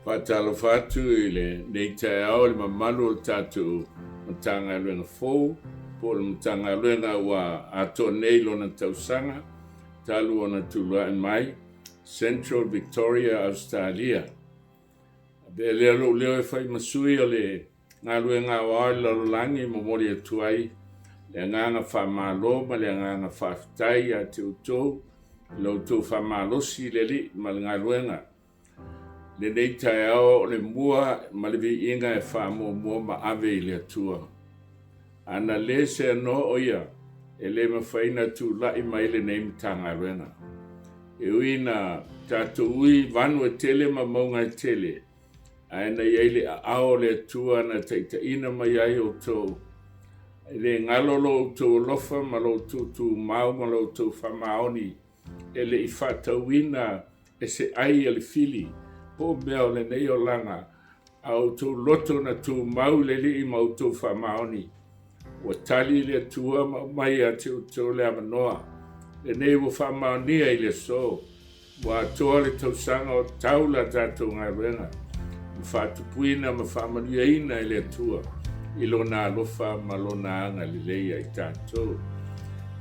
Whatalo fatu ile Aoao le mamalu o tatu matanga luenga fou, po le matanga luenga wa ato nei lona tausanga, talu ona tulua mai, Central Victoria, Australia. Be leo e fai masui o le ngā luenga Aoao le lalolangi momori e tuai, le nganga Faamalo ma le nganga Taitai a te utou, le utou Faamalosi le li ma le ngā luenga. Le Taitai le mua ma le inga e mua ma ave i le atua. Ana le se no oia e le mawhaina tu lai mai le nei mitanga ruenga. E uina tato ui vanu e tele ma maunga e tele. Aina iei le Aoao le atua na taitaina mai ai o tō. Le ngalolo o tō lofa ma lo tu mau ma lo tō whamaoni. E le i whatauina e se ai le fili. Po mea o le nei o langa, au tō loto na tō mau le li i mau tō whamaoni. Wa tali le tua mai a te tō le amanoa. Le nei wo whamaonia i le so. Wa toa le tausanga o taula tātou ngā renga. Mwhatupuina ma whamaonia ina i le tua. I lona alofa ma lona anga le leia i tātou.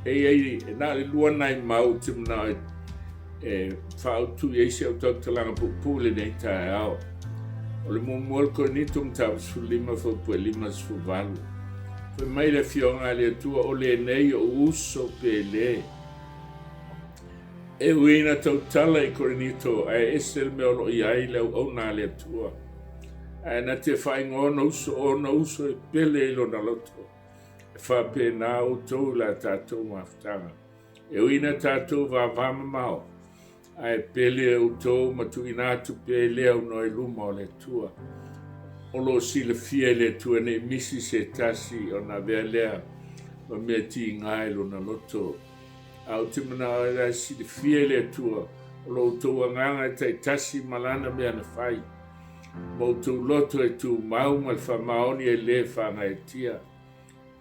E nā le luanai mau te mna whautu eisi au tau talanga Papu le Taitai. O le mumual ko nitum tau sulima fo pue lima sfuvalu. Fai mai le fionga le atua o le nei o uso pe le. E uina tau tala i korinito ai esel me ono i ai leo au nā le atua. Ai na te whai ngona uso e pele ilo na loto. E wha pe nā o tau la tātou maftanga. E uina tātou va vama mao. Ai pele o tō matu inatu pele au noi luma o le tua. O lo si le fia le tua ne misi se tasi o na vea lea ma mea ti ngai lo na loto. Au te mana o la si le fia le tua o lo tō anganga tai tasi malana mea na fai. Mo tō loto e tū mau mal whamaoni e le whanga e tia.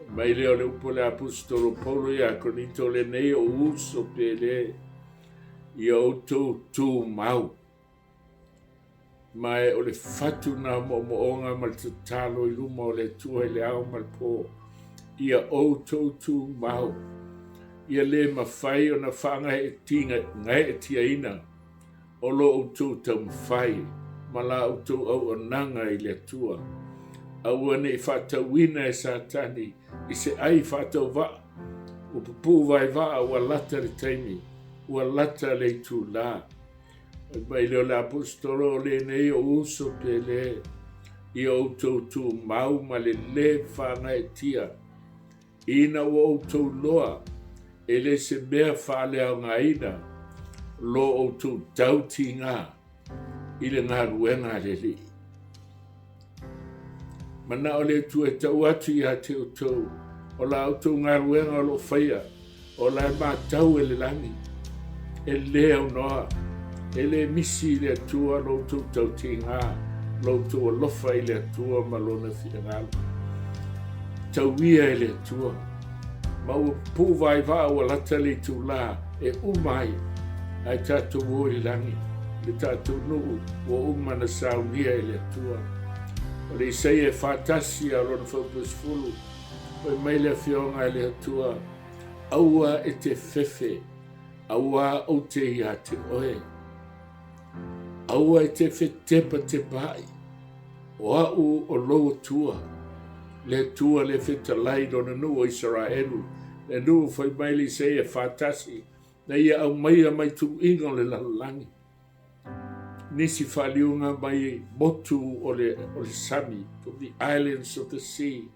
Mai leo le upo le apostolo polo ia konito le nei o uso pele. Ia o tō mau. Mai o le fatu na moonga ma le talo i luma o le tua i le au ma le pō. Ia o tō mau. Ia le mawhai o na whanga e tinga ngai e tia ina. O lo o tau mawhai. Ma la o tō au ananga i le tua. Au ane i whatauina e satani. I se ai whatau wa. O Papu vai wa a lata le taimi. Ua lata le tu la. Mai leo la apostolo le nei o uso pele. I o tu mau ma le whanga e tia. Ina o tu loa. E le se mea whale au ngā ina. Lo o tu tauti ngā. I le ngā ruenga le li. Mana o le tu e tau atu i a te o tau. O la o tu ngā ruenga o lo whaia. O la e mā tau e le langi. E leo noa, e le misi le atua lo tau tinga, lo tau lofa i le atua ma lona whiangalo. Tau ia i le atua, ma ua pūwai wā ua lata le tu la, e umai, ai tātou ori langi, le tātou nuu, ua umana saunia i le atua. O le isai e whātasi a lona whaupusfulu, o mai le whionga i le atua, aua e te whewhe, aua o te ia te oe. Aua e te whetepa te pai. O au o loa tua. Le tua le whetalai dona nua Israelu. Le nua whai mai li se e whatasi. Na ia au mai a mai tu inga le lalangi. Nisi whaliunga mai motu o le sami. From the islands of the sea.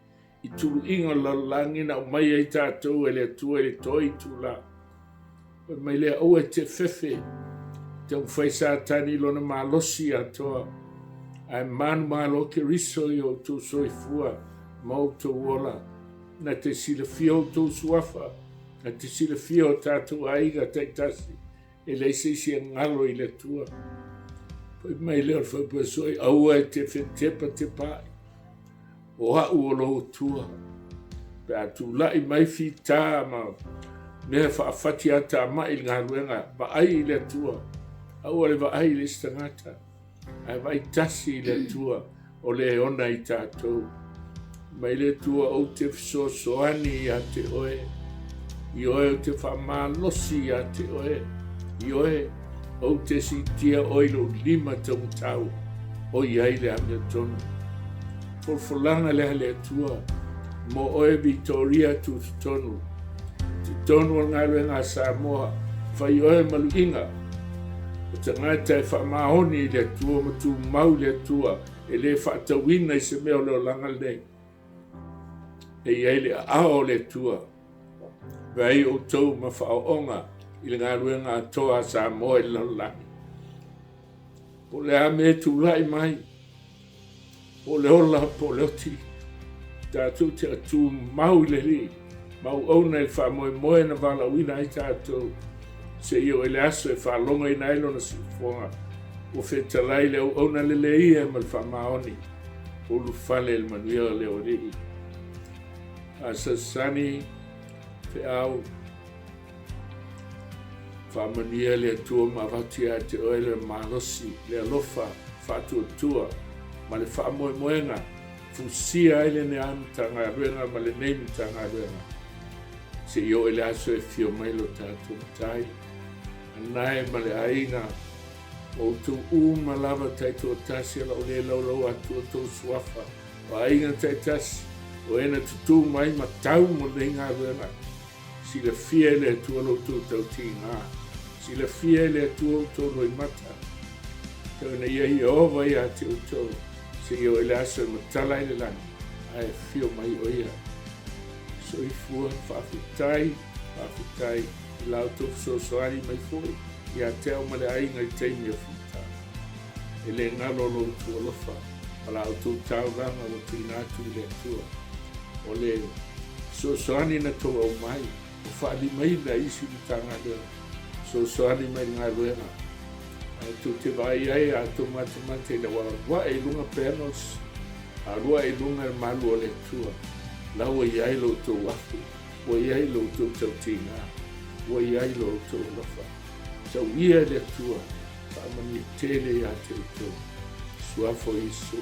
I tu inga lalangi na mai ai tātou e le tua e le toi tu la. Mai lea au e te whewhe. Te whai sātani lona mālosi atoa. Ai manu mālo ke riso i o tō soifua. Mau tō wola. Na te sila fio tō suafa. Na te sila fio tātou aiga taitasi. E leise si a ngalo i le tua. Mai lea whapasoi au e te whetepa te pai. O hau o lo tua. Pea tu lai mai fi tā ma. Mea whaafati ata mai ngā ruenga, ba ai le tua, au ale ba ai le stangata. ai vai tasi le tua o le ona I tātou. Mai le tua o te fisosoani a te oe. I oe o te Faamalosi a te oe. I oe o te sitia oilo 5 tau. O iai le amia tonu. Folfolanga le tua. Mo oe Victoria tu tonu. Tu tonu o ngā ngā Samoa. Whai oe maluinga. O te ngātai whamahoni le tua ma tu mau le tua. E le whaatawina I se meo leo langa nei. E iai le Aoao le tua. Vai o tau ma whaonga I le ngā ngā toa Samoa I lalani. Po le ame tu lai mai. Po le ola po le oti. Tātou te atu mau le li. Mau ona I whamoe na walawina I tātou. Se io e le aso e whalonga I nailo na sifonga. O whetalai leo ona le ia ma le whamaoni. O lu whale le manuia leo rei. A sasani te au. Whamania le tua mawatia te oe le Faamalosi, le alofa, whatuatua, ma le whamoemoenga. Fusia ele ne anu tanga ruenga ma le neimu tanga ruenga. Se io e le aso e fio mailo tātou tai. Anai ma le aina. O tu uma lava taito tasi ala o le laulau atu o tau suafa. O ainga taitasi. O ena tutu mai ma tau mo le ngā ruenga. Si le fia le atu alo tu tau ti ngā. Si le fia le atu o tau roi mata. Tau na ia I ova ia te o tau. Se io e le aso e matala I le lani. Ai fio mai o ia. So I fua whaafitai. I lau tofu sosoani mai fui. Ia teo ma le ainga I teimi o fita. E le ngalo lo tu alofa. Ala o tu tau ranga o tu inatu I le atua. O le sosoani na tau au mai. O whaali mai na isi ni tanga lea. Sosoani mai ngā ruenga. Tu te vai ai a tu matemate na wa e lunga penos. A rua e lunga malu o le tua. Lau e iai lo tu wafu. O iai lo tu tau tinga. O iai lo tu alofa. Tau ia le tua. Whamani tele a te uto. Suafo Isu.